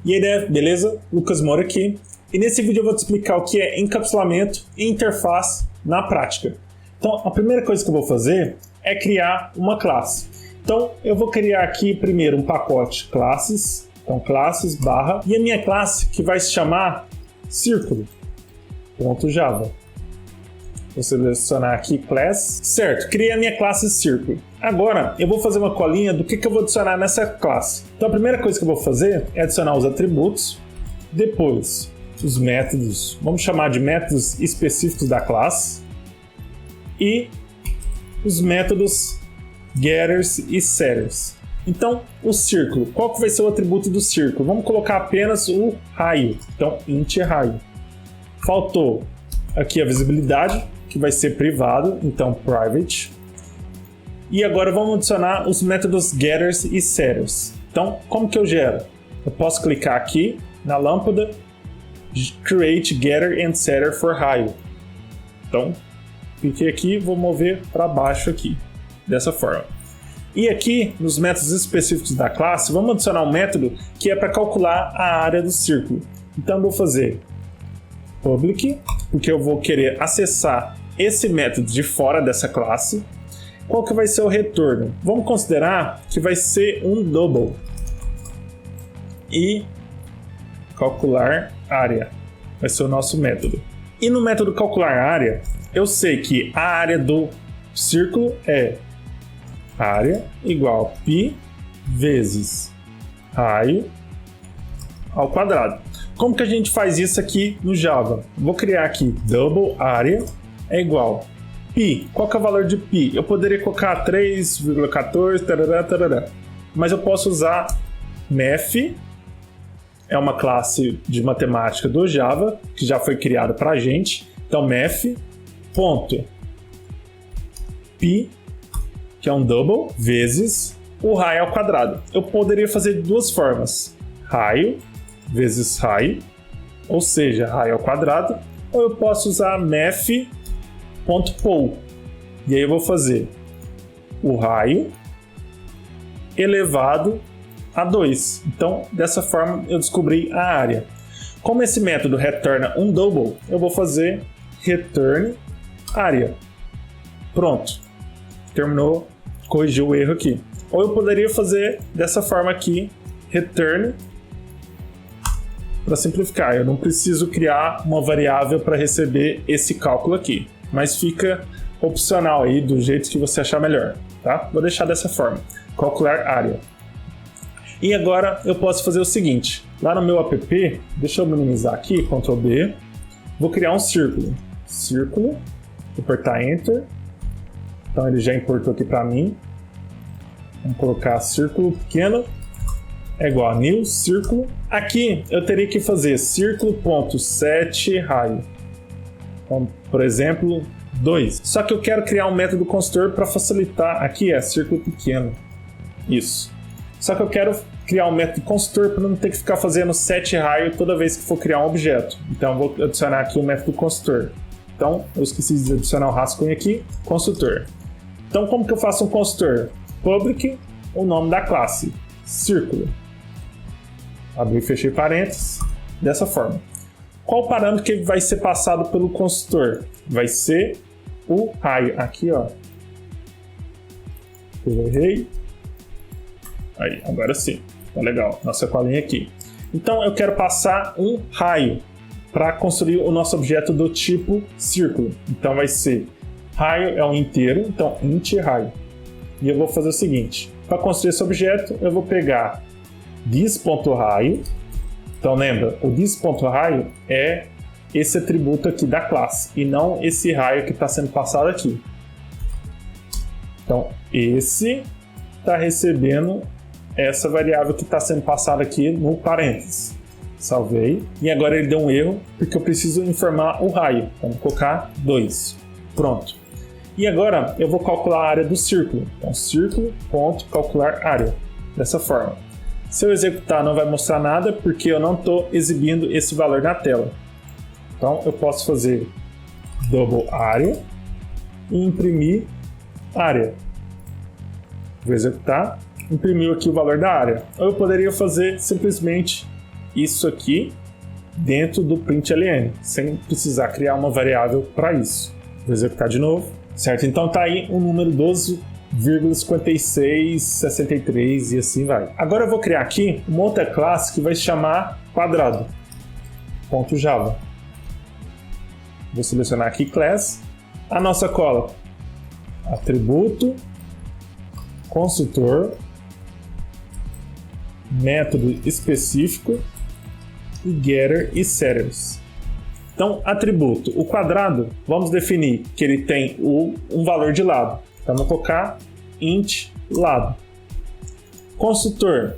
E aí, beleza? Lucas Moura aqui. E nesse vídeo eu vou te explicar o que é encapsulamento e interface na prática. Então, a primeira coisa que eu vou fazer é criar uma classe. Então, eu vou criar aqui primeiro um pacote classes. Então, classes barra. E a minha classe que vai se chamar círculo.java. Vou selecionar aqui class. Certo, criei a minha classe círculo. Agora, eu vou fazer uma colinha do que eu vou adicionar nessa classe. Então, a primeira coisa que eu vou fazer é adicionar os atributos. Depois, os métodos. Vamos chamar de métodos específicos da classe. E os métodos getters e setters. Então, o círculo. Qual que vai ser o atributo do círculo? Vamos colocar apenas o raio. Então, int raio. Faltou aqui a visibilidade, que vai ser privado, então private. E agora vamos adicionar os métodos getters e setters. Então, como que eu gero? Eu posso clicar aqui na lâmpada create getter and setter for raio. Então, cliquei aqui e vou mover para baixo aqui, dessa forma. E aqui, nos métodos específicos da classe, vamos adicionar um método que é para calcular a área do círculo. Então, eu vou fazer public, porque eu vou querer acessar esse método de fora dessa classe. Qual que vai ser o retorno? Vamos considerar que vai ser um double. E calcular área vai ser o nosso método. E no método calcular área, eu sei que a área do círculo é área igual π vezes raio ao quadrado. Como que a gente faz isso aqui no Java? Vou criar aqui double área é igual π. Qual que é o valor de π? Eu poderia colocar 3,14, tarará, tarará. Mas eu posso usar math, é uma classe de matemática do Java, que já foi criada para a gente. Então, math.π, que é um double, vezes o raio ao quadrado. Eu poderia fazer de duas formas. Raio vezes raio, ou seja, raio ao quadrado, ou eu posso usar math.pol. E aí eu vou fazer o raio elevado a 2. Então, dessa forma, eu descobri a área. Como esse método retorna um double, eu vou fazer return área. Pronto. Terminou, corrigiu o erro aqui. Ou eu poderia fazer dessa forma aqui, return, para simplificar. Eu não preciso criar uma variável para receber esse cálculo aqui, mas fica opcional aí, do jeito que você achar melhor, tá? Vou deixar dessa forma, calcular área. E agora eu posso fazer o seguinte, lá no meu app, deixa eu minimizar aqui, Ctrl B, vou criar um círculo, vou apertar Enter, então ele já importou aqui para mim, vamos colocar círculo pequeno, é igual a new círculo. Aqui eu teria que fazer círculo.set raio, então, por exemplo, 2. Só que eu quero criar um método construtor para facilitar, aqui é círculo pequeno, isso. Só que eu quero criar um método construtor para não ter que ficar fazendo set raio toda vez que for criar um objeto. Então eu vou adicionar aqui o método construtor. Então eu esqueci de adicionar o rascunho aqui, construtor. Então como que eu faço um construtor? Public, o nome da classe, círculo. Abri e fechei parênteses, dessa forma. Qual o parâmetro que vai ser passado pelo construtor? Vai ser o raio. Aqui, ó. Eu errei. Aí, agora sim. Tá legal. Nossa colinha aqui. Então, eu quero passar um raio para construir o nosso objeto do tipo círculo. Então, vai ser raio é um inteiro. Então, int raio. E eu vou fazer o seguinte. Para construir esse objeto, eu vou pegar this.raio. Então, lembra, o this.raio é esse atributo aqui da classe e não esse raio que está sendo passado aqui. Então, esse está recebendo essa variável que está sendo passada aqui no parênteses. Salvei. E agora ele deu um erro, porque eu preciso informar o raio. Então, vou colocar 2. Pronto. E agora eu vou calcular a área do círculo. Então, círculo.calcular área. Dessa forma. Se eu executar, não vai mostrar nada, porque eu não estou exibindo esse valor na tela. Então, eu posso fazer double área e imprimir área. Vou executar. Imprimiu aqui o valor da área. Ou eu poderia fazer simplesmente isso aqui dentro do println, sem precisar criar uma variável para isso. Vou executar de novo, certo? Então tá aí o número 12,5663 e assim vai. Agora eu vou criar aqui uma outra classe que vai se chamar quadrado.java. Vou selecionar aqui class, a nossa cola, atributo, construtor, método específico e getter e setters. Então, atributo, o quadrado, vamos definir que ele tem um valor de lado. Então, vou colocar int lado. Construtor,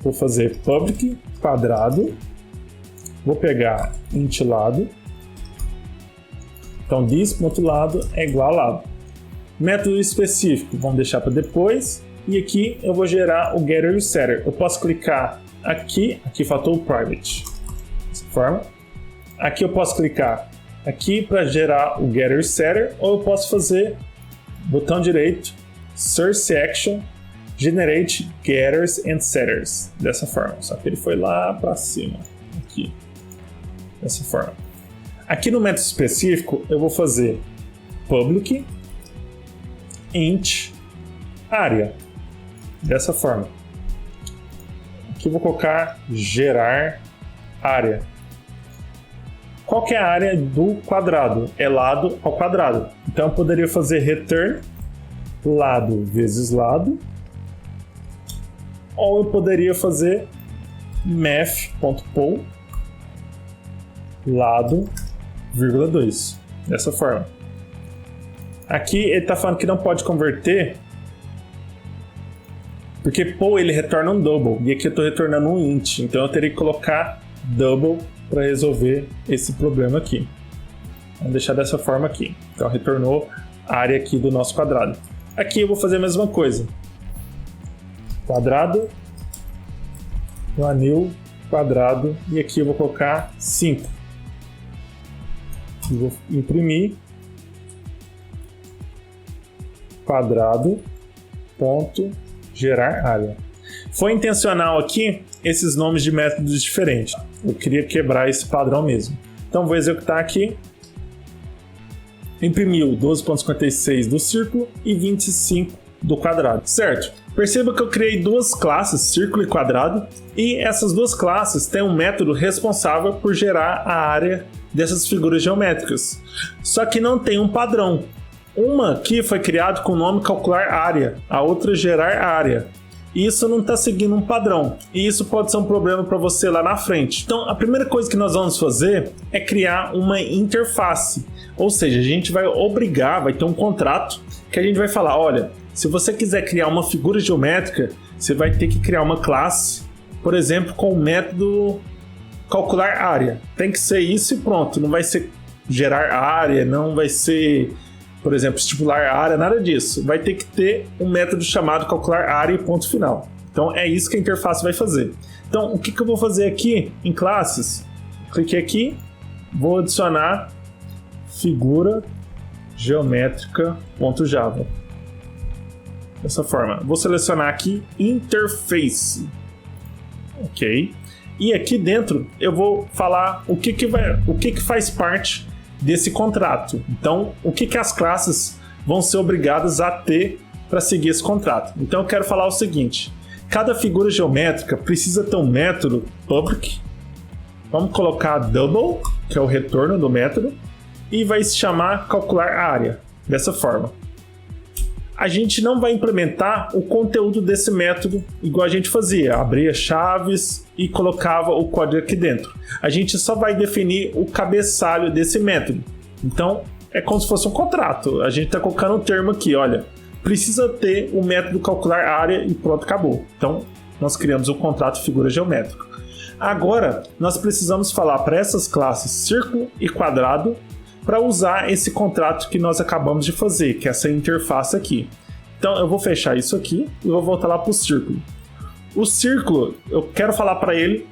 vou fazer public quadrado, vou pegar int lado. Então, this.lado é igual a lado. Método específico, vamos deixar para depois. E aqui eu vou gerar o getter e o setter. Eu posso clicar aqui faltou o private. Dessa forma. Aqui eu posso clicar aqui para gerar o getter e setter, ou eu posso fazer botão direito, source action, generate getters and setters. Dessa forma. Só que ele foi lá para cima. Aqui. Dessa forma. Aqui no método específico eu vou fazer public int área. Dessa forma. Aqui eu vou colocar gerar área. Qual que é a área do quadrado? É lado ao quadrado. Então eu poderia fazer return lado vezes lado. Ou eu poderia fazer math.poll lado, vírgula 2. Dessa forma. Aqui ele está falando que não pode converter, porque poll ele retorna um double, e aqui eu estou retornando um int, então eu teria que colocar double para resolver esse problema aqui. Vamos deixar dessa forma aqui. Então retornou a área aqui do nosso quadrado. Aqui eu vou fazer a mesma coisa. Quadrado, no anil, quadrado, e aqui eu vou colocar 5. E vou imprimir quadrado ponto gerar área. Foi intencional aqui esses nomes de métodos diferentes. Eu queria quebrar esse padrão mesmo. Então vou executar aqui. Imprimiu 12.56 do círculo e 25 do quadrado, certo? Perceba que eu criei duas classes, círculo e quadrado, e essas duas classes têm um método responsável por gerar a área dessas figuras geométricas. Só que não tem um padrão. Uma aqui foi criada com o nome calcular área, a outra gerar área. Isso não está seguindo um padrão, e isso pode ser um problema para você lá na frente. Então a primeira coisa que nós vamos fazer é criar uma interface, ou seja, a gente vai ter um contrato que a gente vai falar, olha, se você quiser criar uma figura geométrica, você vai ter que criar uma classe, por exemplo, com o método calcular área. Tem que ser isso e pronto, não vai ser gerar área, não vai ser, por exemplo, estipular área, nada disso. Vai ter que ter um método chamado calcular área e ponto final. Então é isso que a interface vai fazer. Então o que eu vou fazer aqui em classes? Cliquei aqui, vou adicionar figura geométrica.java. Dessa forma. Vou selecionar aqui interface. Ok. E aqui dentro eu vou falar o que faz parte desse contrato. Então, o que as classes vão ser obrigadas a ter para seguir esse contrato. Então, eu quero falar o seguinte: cada figura geométrica precisa ter um método public. Vamos colocar double, que é o retorno do método, e vai se chamar calcular área. Dessa forma. A gente não vai implementar o conteúdo desse método igual a gente fazia, abria chaves e colocava o código aqui dentro. A gente só vai definir o cabeçalho desse método. Então, é como se fosse um contrato. A gente está colocando um termo aqui, olha, precisa ter o método calcular área e pronto, acabou. Então, nós criamos um contrato figura geométrica. Agora, nós precisamos falar para essas classes círculo e quadrado para usar esse contrato que nós acabamos de fazer, que é essa interface aqui. Então eu vou fechar isso aqui e vou voltar lá para o círculo. O círculo, eu quero falar para ele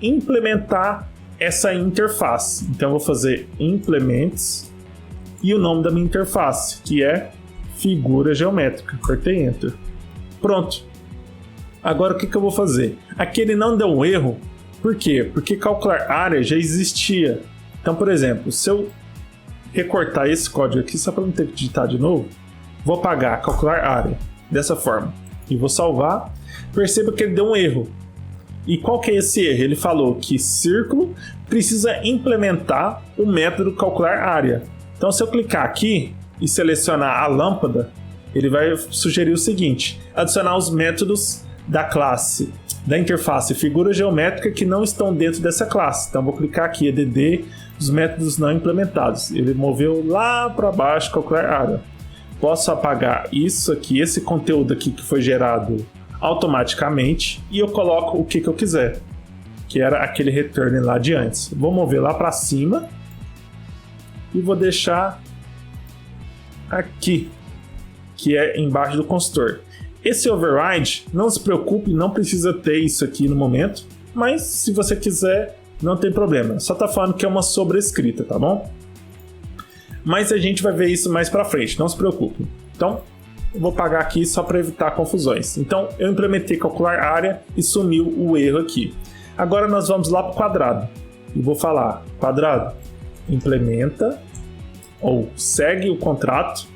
implementar essa interface. Então eu vou fazer implements e o nome da minha interface, que é figura geométrica. Apertei Enter. Pronto. Agora o que eu vou fazer? Aqui ele não deu um erro. Por quê? Porque calcular área já existia. Então, por exemplo, se eu recortar esse código aqui, só para não ter que digitar de novo, vou apagar calcular área dessa forma e vou salvar. Perceba que ele deu um erro. E qual que é esse erro? Ele falou que círculo precisa implementar o método calcular área. Então, se eu clicar aqui e selecionar a lâmpada, ele vai sugerir o seguinte: adicionar os métodos da classe, da interface figura geométrica que não estão dentro dessa classe. Então vou clicar aqui, EDD, os métodos não implementados. Ele moveu lá para baixo, calcular área. Posso apagar isso aqui, esse conteúdo aqui que foi gerado automaticamente, e eu coloco o que eu quiser, que era aquele return lá de antes. Vou mover lá para cima e vou deixar aqui, que é embaixo do construtor. Esse override, não se preocupe, não precisa ter isso aqui no momento, mas se você quiser, não tem problema. Só tá falando que é uma sobrescrita, tá bom? Mas a gente vai ver isso mais pra frente, não se preocupe. Então, eu vou apagar aqui só para evitar confusões. Então, eu implementei calcular área e sumiu o erro aqui. Agora nós vamos lá para o quadrado. E vou falar, quadrado, implementa ou segue o contrato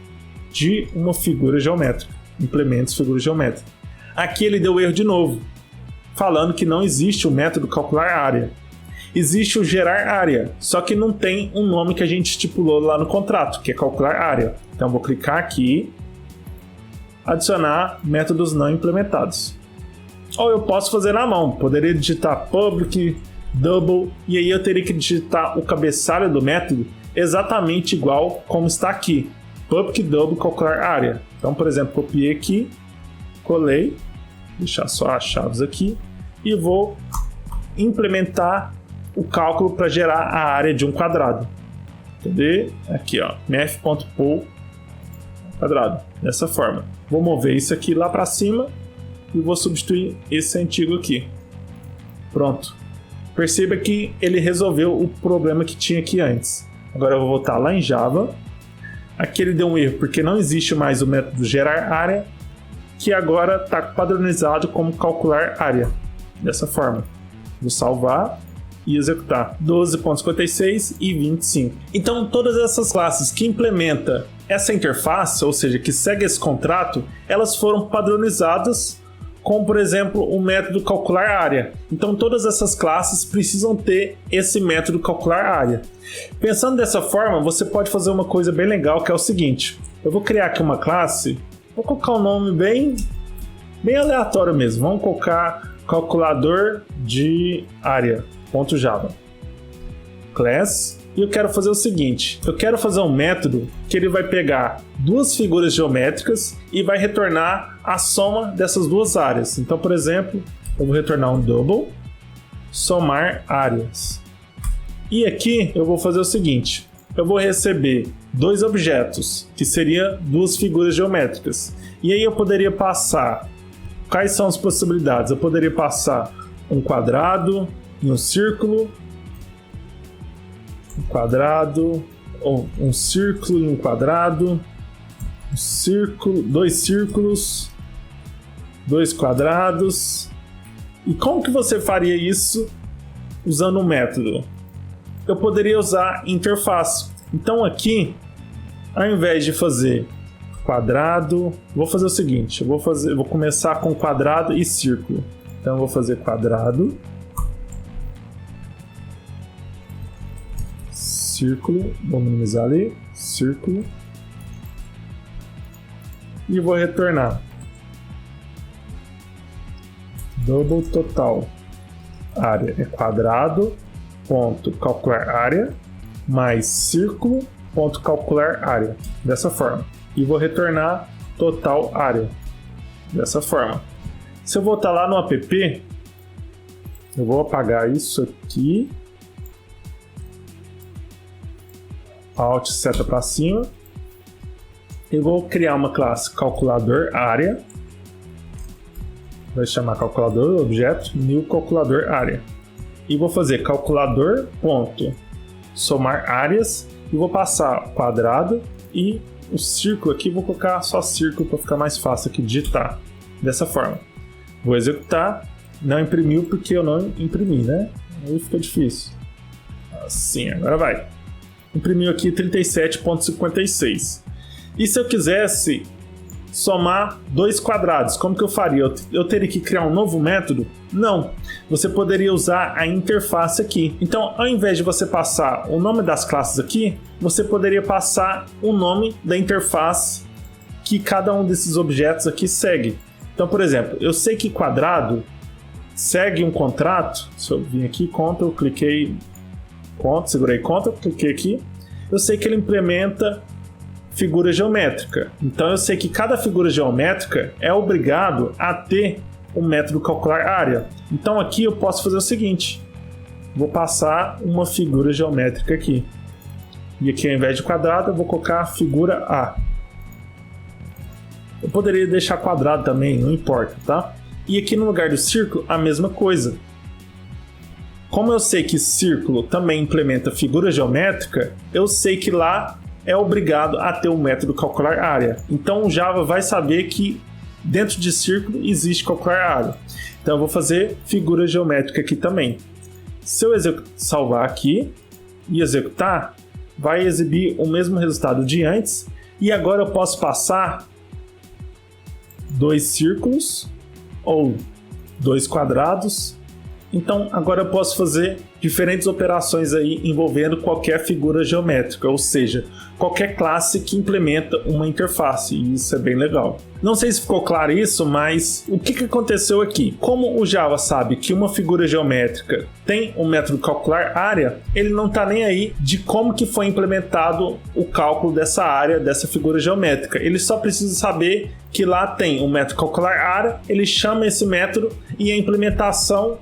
de uma figura geométrica. Implementos figura geométrica. Aqui ele deu erro de novo, falando que não existe o método calcular área. Existe o gerar área, só que não tem um nome que a gente estipulou lá no contrato, que é calcular área. Então vou clicar aqui, adicionar métodos não implementados. Ou eu posso fazer na mão, poderia digitar public, double, e aí eu teria que digitar o cabeçalho do método exatamente igual como está aqui. Public double calcular área. Então, por exemplo, copiei aqui, colei, deixar só as chaves aqui e vou implementar o cálculo para gerar a área de um quadrado. Entendeu? Aqui, ó, math.pool quadrado, dessa forma. Vou mover isso aqui lá para cima e vou substituir esse antigo aqui. Pronto. Perceba que ele resolveu o problema que tinha aqui antes. Agora eu vou voltar lá em Java. Aqui ele deu um erro porque não existe mais o método gerar área, que agora está padronizado como calcular área. Dessa forma. Vou salvar e executar. 12.56 e 25. Então todas essas classes que implementam essa interface, ou seja, que segue esse contrato, elas foram padronizadas com, por exemplo, o método calcular área. Então todas essas classes precisam ter esse método calcular área. Pensando dessa forma, você pode fazer uma coisa bem legal, que é o seguinte: eu vou criar aqui uma classe, vou colocar um nome bem aleatório mesmo. Vamos colocar calculador de área.java class. E eu quero fazer o seguinte: eu quero fazer um método que ele vai pegar duas figuras geométricas e vai retornar a soma dessas duas áreas. Então, por exemplo, eu vou retornar um double, somar áreas. E aqui eu vou fazer o seguinte: eu vou receber dois objetos, que seriam duas figuras geométricas. E aí eu poderia passar, quais são as possibilidades? Eu poderia passar um quadrado e um círculo, um quadrado, ou um círculo e um quadrado, um círculo, dois círculos, dois quadrados. E como que você faria isso usando um método? Eu poderia usar interface. Então aqui, ao invés de fazer quadrado, vou fazer o seguinte: eu vou começar com quadrado e círculo. Então eu vou fazer quadrado, círculo, vou minimizar ali, círculo, e vou retornar double total área é quadrado ponto calcular área mais círculo ponto calcular área, dessa forma, e vou retornar total área, dessa forma. Se eu voltar lá no app, eu vou apagar isso aqui, Alt seta para cima. Eu vou criar uma classe calculador área. Vai chamar calculador objeto new calculador área. E vou fazer calculador ponto somar áreas e vou passar quadrado e o círculo aqui, vou colocar só círculo para ficar mais fácil aqui digitar. Dessa forma. Vou executar. Não imprimiu porque eu não imprimi, né? Aí fica difícil. Assim, agora vai. Imprimiu aqui 37,56. E se eu quisesse somar dois quadrados, como que eu faria? Eu teria que criar um novo método? Não. Você poderia usar a interface aqui. Então, ao invés de você passar o nome das classes aqui, você poderia passar o nome da interface que cada um desses objetos aqui segue. Então, por exemplo, eu sei que quadrado segue um contrato. Se eu vim aqui, Ctrl, cliquei, segurei Ctrl, cliquei aqui. Eu sei que ele implementa figura geométrica. Então eu sei que cada figura geométrica é obrigado a ter o método calcular área. Então aqui eu posso fazer o seguinte. Vou passar uma figura geométrica aqui. E aqui ao invés de quadrado eu vou colocar figura A. Eu poderia deixar quadrado também, não importa, tá? E aqui no lugar do círculo, a mesma coisa. Como eu sei que círculo também implementa figura geométrica, eu sei que lá é obrigado a ter o método calcular área. Então o Java vai saber que dentro de círculo existe calcular área. Então eu vou fazer figura geométrica aqui também. Se eu salvar aqui e executar, vai exibir o mesmo resultado de antes. E agora eu posso passar dois círculos ou dois quadrados. Então agora eu posso fazer diferentes operações aí envolvendo qualquer figura geométrica, ou seja, qualquer classe que implementa uma interface, e isso é bem legal. Não sei se ficou claro isso, mas o que aconteceu aqui? Como o Java sabe que uma figura geométrica tem um método calcular área, ele não está nem aí de como que foi implementado o cálculo dessa área, dessa figura geométrica. Ele só precisa saber que lá tem um método calcular área, ele chama esse método e a implementação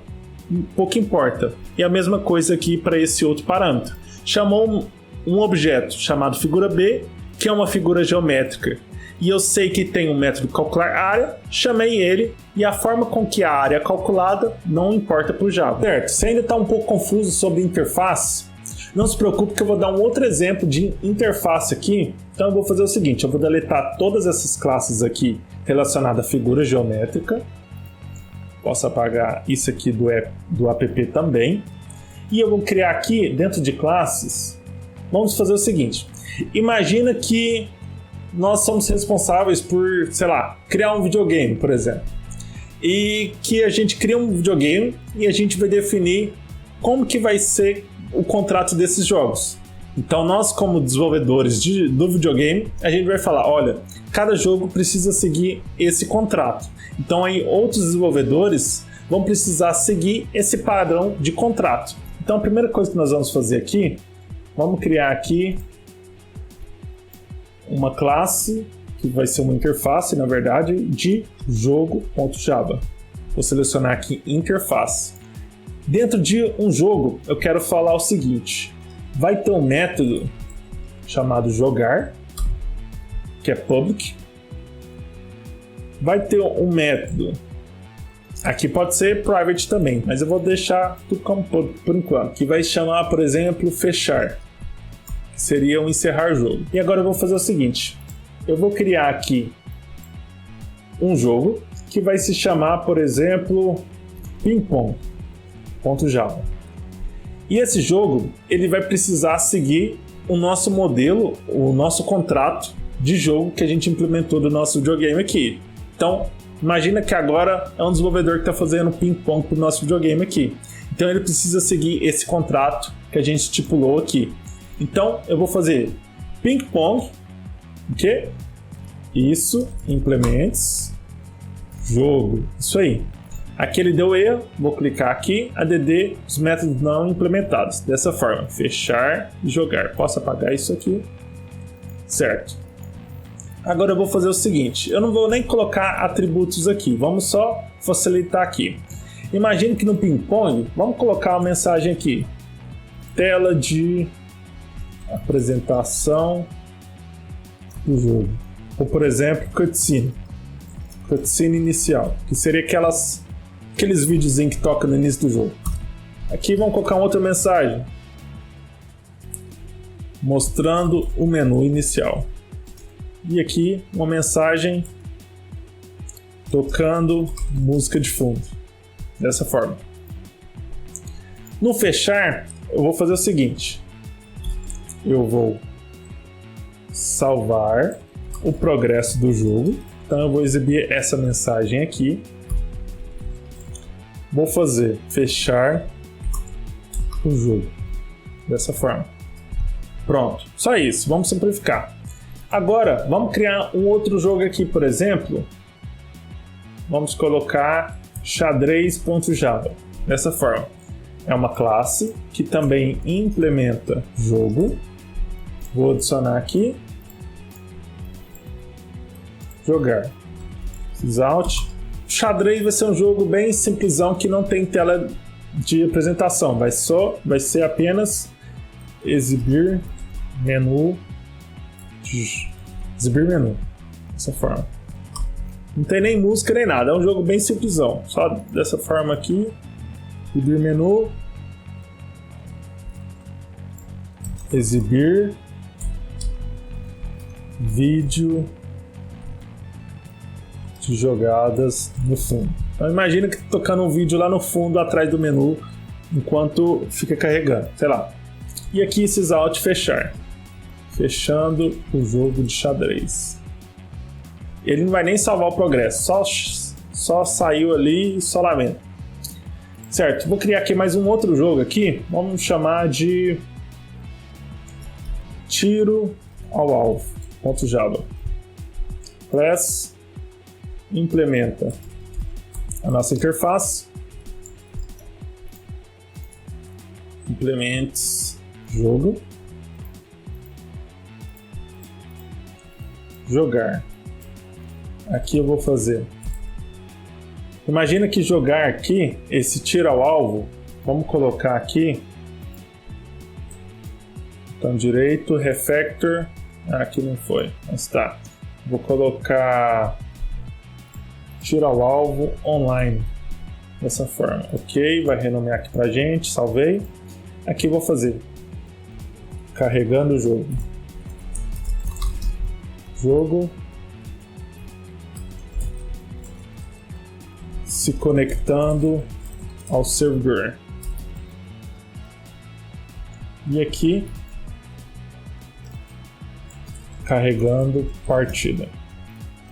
pouco importa. E a mesma coisa aqui para esse outro parâmetro. Chamou um objeto chamado figura B, que é uma figura geométrica, e eu sei que tem um método calcular área, chamei ele, e a forma com que a área é calculada não importa para o Java. Certo, se ainda está um pouco confuso sobre interface, não se preocupe que eu vou dar um outro exemplo de interface aqui. Então eu vou fazer o seguinte, eu vou deletar todas essas classes aqui relacionadas à figura geométrica. Posso apagar isso aqui do app também. E eu vou criar aqui, dentro de classes, vamos fazer o seguinte. Imagina que nós somos responsáveis por, sei lá, criar um videogame, por exemplo. E que a gente cria um videogame e a gente vai definir como que vai ser o contrato desses jogos. Então nós, como desenvolvedores do videogame, a gente vai falar, olha, cada jogo precisa seguir esse contrato. Então aí outros desenvolvedores vão precisar seguir esse padrão de contrato. Então a primeira coisa que nós vamos fazer aqui, vamos criar aqui uma classe, que vai ser uma interface, na verdade, de jogo.java. Vou selecionar aqui interface. Dentro de um jogo, eu quero falar o seguinte, vai ter um método chamado jogar, que é public. Vai ter um método, aqui pode ser private também, mas eu vou deixar tudo como public por enquanto, que vai chamar, por exemplo, fechar, que seria um encerrar jogo. E agora eu vou fazer o seguinte, eu vou criar aqui um jogo que vai se chamar, por exemplo, pingpong.java. E esse jogo, ele vai precisar seguir o nosso modelo, o nosso contrato de jogo que a gente implementou do nosso videogame aqui. Então, imagina que agora é um desenvolvedor que está fazendo ping-pong para o nosso videogame aqui. Então, ele precisa seguir esse contrato que a gente estipulou aqui. Então, eu vou fazer ping-pong, ok? Isso, implements, jogo, isso aí. Aqui ele deu erro, vou clicar aqui, add os métodos não implementados. Dessa forma, fechar e jogar. Posso apagar isso aqui? Certo. Agora eu vou fazer o seguinte, eu não vou nem colocar atributos aqui, vamos só facilitar aqui. Imagine que no ping-pong, vamos colocar uma mensagem aqui. Tela de apresentação do jogo. Ou, por exemplo, cutscene. Cutscene inicial, que seria aqueles videozinhos que tocam no início do jogo. Aqui vamos colocar uma outra mensagem. Mostrando o menu inicial. E aqui uma mensagem tocando música de fundo. Dessa forma. No fechar, eu vou fazer o seguinte. Eu vou salvar o progresso do jogo. Então eu vou exibir essa mensagem aqui. Vou fazer fechar o jogo. Dessa forma. Pronto. Só isso. Vamos simplificar. Agora, vamos criar um outro jogo aqui, por exemplo. Vamos colocar xadrez.java. Dessa forma. É uma classe que também implementa jogo. Vou adicionar aqui. Jogar. Sysout. Xadrez vai ser um jogo bem simplesão que não tem tela de apresentação. Vai ser apenas exibir menu. Exibir menu. Dessa forma. Não tem nem música nem nada. É um jogo bem simplesão. Só dessa forma aqui. Exibir menu. Exibir vídeo de jogadas no fundo. Então imagina que tocando um vídeo lá no fundo atrás do menu enquanto fica carregando, sei lá. E aqui sysout fechar. Fechando o jogo de xadrez. Ele não vai nem salvar o progresso, só saiu ali e só lamenta. Certo, vou criar aqui mais um outro jogo aqui, vamos chamar de tiro ao alvo.java. Class implementa a nossa interface. Implements jogo. Jogar. Aqui eu vou fazer. Imagina que jogar aqui, esse tiro ao alvo, vamos colocar aqui. Botão direito, refactor. Aqui não foi, mas tá. Vou colocar tiro ao alvo online. Dessa forma. Ok, vai renomear aqui pra gente, salvei. Aqui eu vou fazer. Carregando o jogo. Jogo. Se conectando ao servidor. E aqui carregando partida.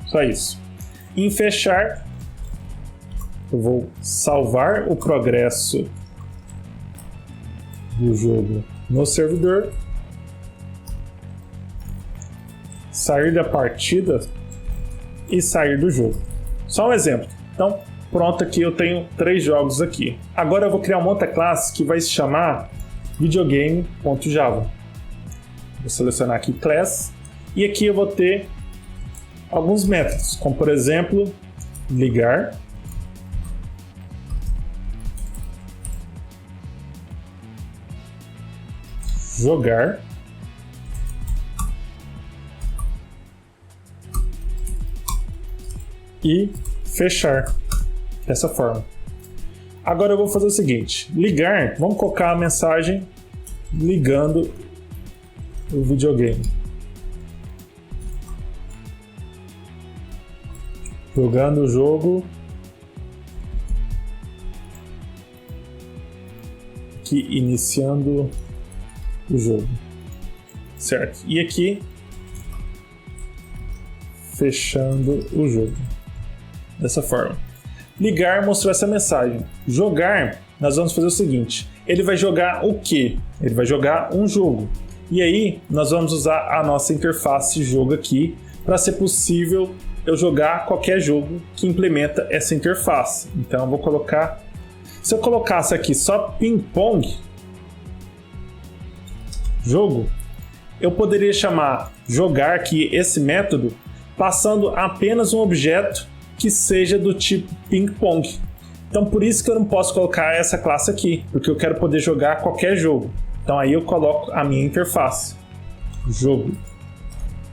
Só isso. Em fechar, eu vou salvar o progresso do jogo no servidor, sair da partida e sair do jogo. Só um exemplo. Então, pronto, aqui eu tenho 3 jogos aqui. Agora eu vou criar uma outra classe que vai se chamar videogame.java. Vou selecionar aqui class e aqui eu vou ter alguns métodos, como por exemplo, ligar, jogar, e fechar. Dessa forma. Agora eu vou fazer o seguinte: ligar, vamos colocar a mensagem ligando o videogame. Jogando o jogo. Aqui iniciando o jogo. Certo. E aqui fechando o jogo. Dessa forma. Ligar mostrou essa mensagem. Jogar, nós vamos fazer o seguinte. Ele vai jogar o quê? Ele vai jogar um jogo. E aí, nós vamos usar a nossa interface jogo aqui para ser possível eu jogar qualquer jogo que implementa essa interface. Então, eu vou colocar... Se eu colocasse aqui só ping-pong jogo, eu poderia chamar jogar aqui esse método passando apenas um objeto que seja do tipo ping-pong. Então por isso que eu não posso colocar essa classe aqui, porque eu quero poder jogar qualquer jogo. Então aí eu coloco a minha interface jogo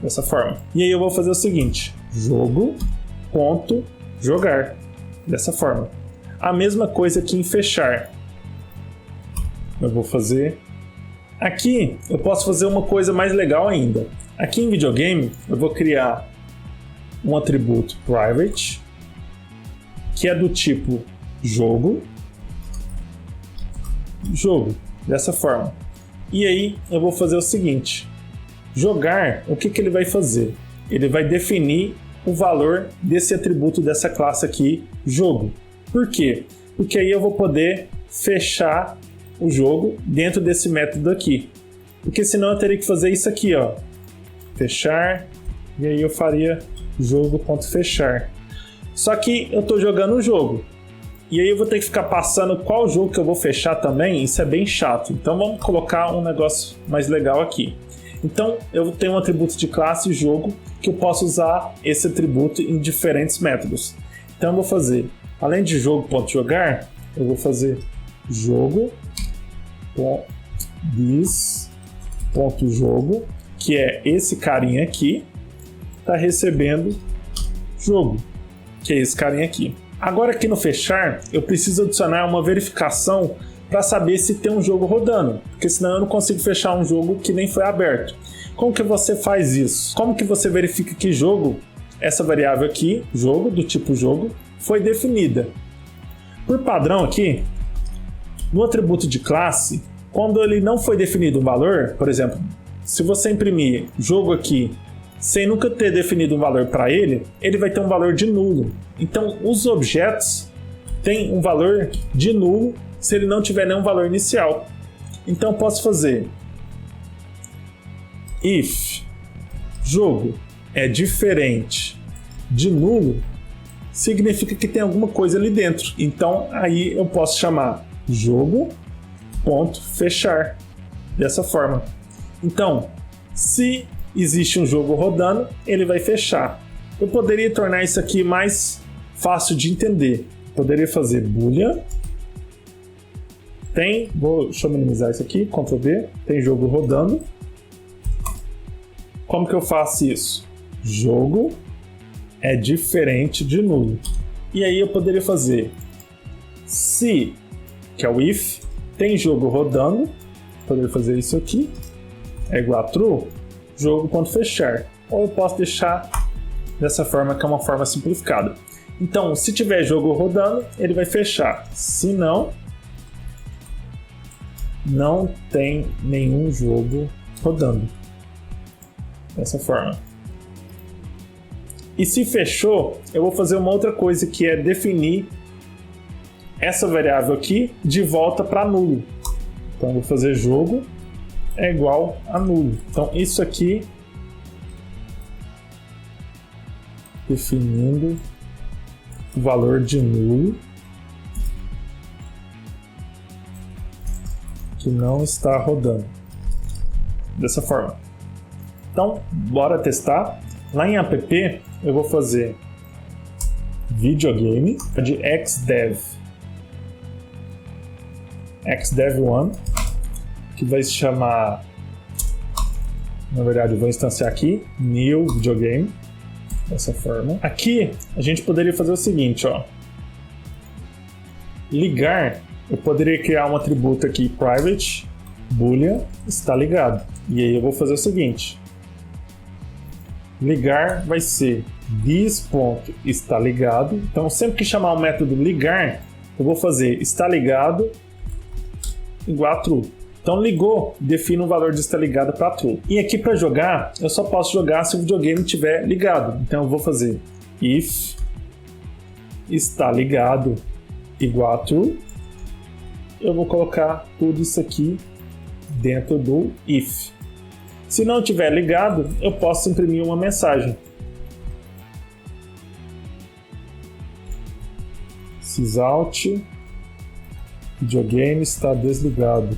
dessa forma. E aí eu vou fazer o seguinte: jogo.jogar dessa forma. A mesma coisa aqui em fechar. Eu vou fazer aqui, eu posso fazer uma coisa mais legal ainda. Aqui em videogame eu vou criar um atributo private que é do tipo jogo, dessa forma. E aí eu vou fazer o seguinte, jogar, o que ele vai fazer? Ele vai definir o valor desse atributo dessa classe aqui, jogo. Por quê? Porque aí eu vou poder fechar o jogo dentro desse método aqui. Porque senão eu teria que fazer isso aqui, ó. Fechar, e aí eu faria jogo.fechar. Só que eu estou jogando o jogo. E aí eu vou ter que ficar passando qual jogo que eu vou fechar também, isso é bem chato. Então vamos colocar um negócio mais legal aqui. Então eu tenho um atributo de classe jogo que eu posso usar esse atributo em diferentes métodos. Então eu vou fazer, além de jogo.jogar, eu vou fazer jogo.this.jogo, que é esse carinha aqui, está recebendo jogo, que é esse carinha aqui. Agora aqui no fechar, eu preciso adicionar uma verificação para saber se tem um jogo rodando, porque senão eu não consigo fechar um jogo que nem foi aberto. Como que você faz isso? Como que você verifica que jogo, essa variável aqui, jogo, do tipo jogo, foi definida? Por padrão aqui, no atributo de classe, quando ele não foi definido um valor, por exemplo, se você imprimir jogo aqui sem nunca ter definido um valor para ele, ele vai ter um valor de nulo. Então, os objetos têm um valor de nulo se ele não tiver nenhum valor inicial. Então, posso fazer if jogo é diferente de nulo, significa que tem alguma coisa ali dentro. Então, aí eu posso chamar jogo.fechar dessa forma. Então, se existe um jogo rodando, ele vai fechar. Eu poderia tornar isso aqui mais fácil de entender. Poderia fazer boolean deixa eu minimizar isso aqui, Ctrl V, tem jogo rodando. Como que eu faço isso? Jogo é diferente de nulo. E aí eu poderia fazer se, que é o if, tem jogo rodando, poderia fazer isso aqui, é igual a true, jogo.fechar. Ou eu posso deixar dessa forma, que é uma forma simplificada. Então, se tiver jogo rodando, ele vai fechar. Se não, não tem nenhum jogo rodando. Dessa forma. E se fechou, eu vou fazer uma outra coisa, que é definir essa variável aqui de volta para nulo. Então, eu vou fazer jogo é igual a nulo. Então, isso aqui, definindo o valor de nulo que não está rodando. Dessa forma. Então, bora testar. Lá em app, eu vou fazer videogame de xdev1, que vai se chamar, na verdade eu vou instanciar aqui, new videogame, dessa forma. Aqui a gente poderia fazer o seguinte, ó, ligar, eu poderia criar um atributo aqui, private, boolean, está ligado. E aí eu vou fazer o seguinte, ligar vai ser this.está ligado. Então sempre que chamar o método ligar, eu vou fazer está ligado igual a true. Então ligou, define um valor de está ligado para true. E aqui para jogar, eu só posso jogar se o videogame estiver ligado. Então eu vou fazer if está ligado igual a true. Eu vou colocar tudo isso aqui dentro do if. Se não estiver ligado, eu posso imprimir uma mensagem. Sysout, videogame está desligado.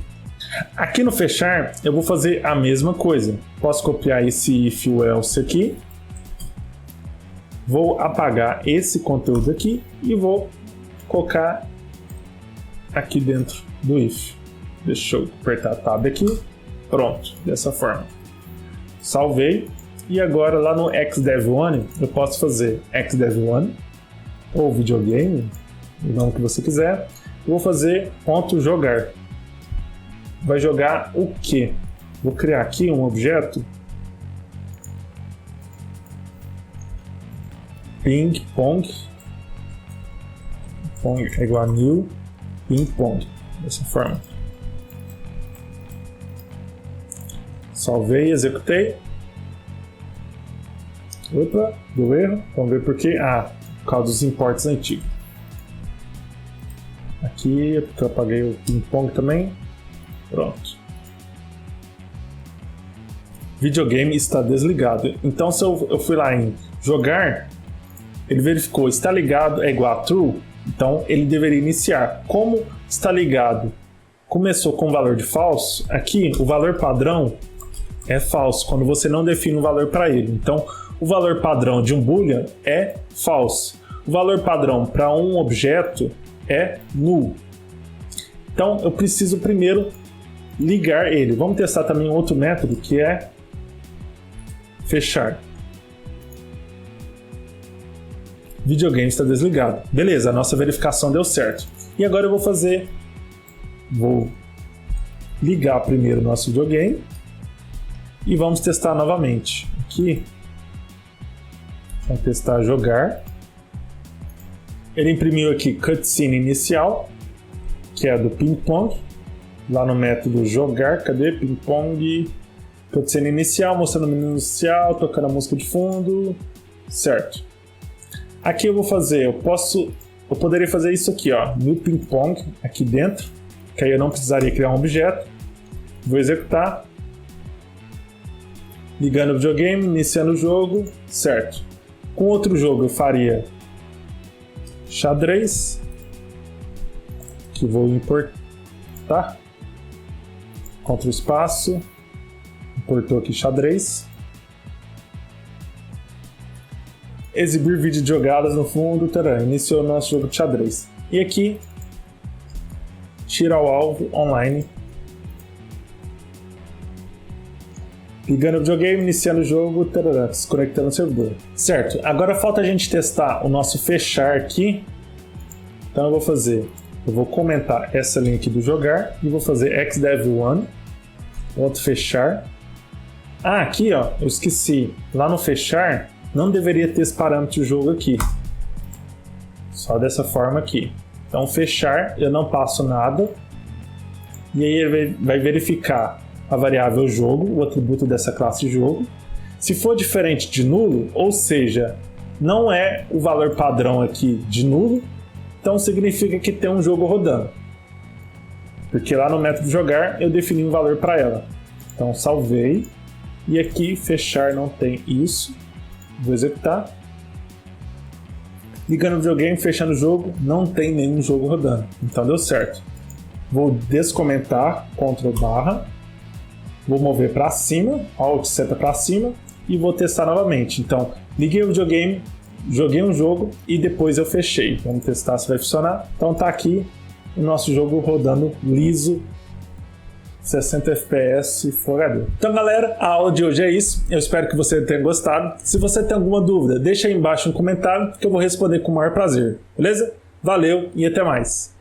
Aqui no fechar, eu vou fazer a mesma coisa. Posso copiar esse if ou else aqui. Vou apagar esse conteúdo aqui e vou colocar aqui dentro do if. Deixa eu apertar Tab aqui. Pronto, dessa forma. Salvei. E agora lá no xdev1, eu posso fazer xdev1 ou videogame, o nome que você quiser. Eu vou fazer .jogar. Vai jogar o quê? Vou criar aqui um objeto ping pong pong é igual a new ping pong. Dessa forma. Salvei, executei. Opa, deu erro. Vamos ver por quê. Por causa dos imports antigos. Aqui, porque eu apaguei o ping pong também. Pronto. Videogame está desligado. Então, se eu fui lá em jogar, ele verificou está ligado é igual a true. Então, ele deveria iniciar. Como está ligado começou com o valor de falso, aqui o valor padrão é falso, quando você não define um valor para ele. Então, o valor padrão de um boolean é false. O valor padrão para um objeto é null. Então, eu preciso primeiro ligar ele. Vamos testar também um outro método que é fechar. Videogame está desligado. Beleza, a nossa verificação deu certo. E agora eu vou ligar primeiro o nosso videogame e vamos testar novamente. Aqui, vamos testar jogar. Ele imprimiu aqui cutscene inicial, que é do ping pong, lá no método jogar. Cadê? Ping pong, cutscene inicial, mostrando o menu inicial, tocando a música de fundo, certo. Aqui eu vou fazer, eu poderia fazer isso aqui, ó, no ping pong, aqui dentro, que aí eu não precisaria criar um objeto. Vou executar, ligando o videogame, iniciando o jogo, certo. Com outro jogo eu faria xadrez, que vou importar, Ctrl espaço, importou aqui xadrez. Exibir vídeo de jogadas no fundo, iniciou o nosso jogo de xadrez. E aqui, tira o alvo online. Ligando o videogame, iniciando o jogo, desconectando o servidor. Certo, agora falta a gente testar o nosso fechar aqui. Então eu vou comentar essa linha aqui do jogar e vou fazer xdev1, outro fechar. Aqui ó, eu esqueci, lá no fechar não deveria ter esse parâmetro de jogo aqui, só dessa forma aqui. Então fechar, eu não passo nada e aí ele vai verificar a variável jogo, o atributo dessa classe jogo. Se for diferente de nulo, ou seja, não é o valor padrão aqui de nulo, então significa que tem um jogo rodando, porque lá no método jogar eu defini um valor para ela. Então salvei e aqui fechar não tem isso. Vou executar. Ligando o videogame, fechando o jogo, não tem nenhum jogo rodando. Então deu certo. Vou descomentar, Ctrl/, vou mover para cima, Alt seta para cima e vou testar novamente. Então, liguei o videogame, joguei um jogo e depois eu fechei. Vamos testar se vai funcionar. Então tá aqui o nosso jogo rodando liso, 60 FPS Full HD. Então galera, a aula de hoje é isso. Eu espero que você tenha gostado. Se você tem alguma dúvida, deixa aí embaixo um comentário que eu vou responder com o maior prazer. Beleza? Valeu e até mais!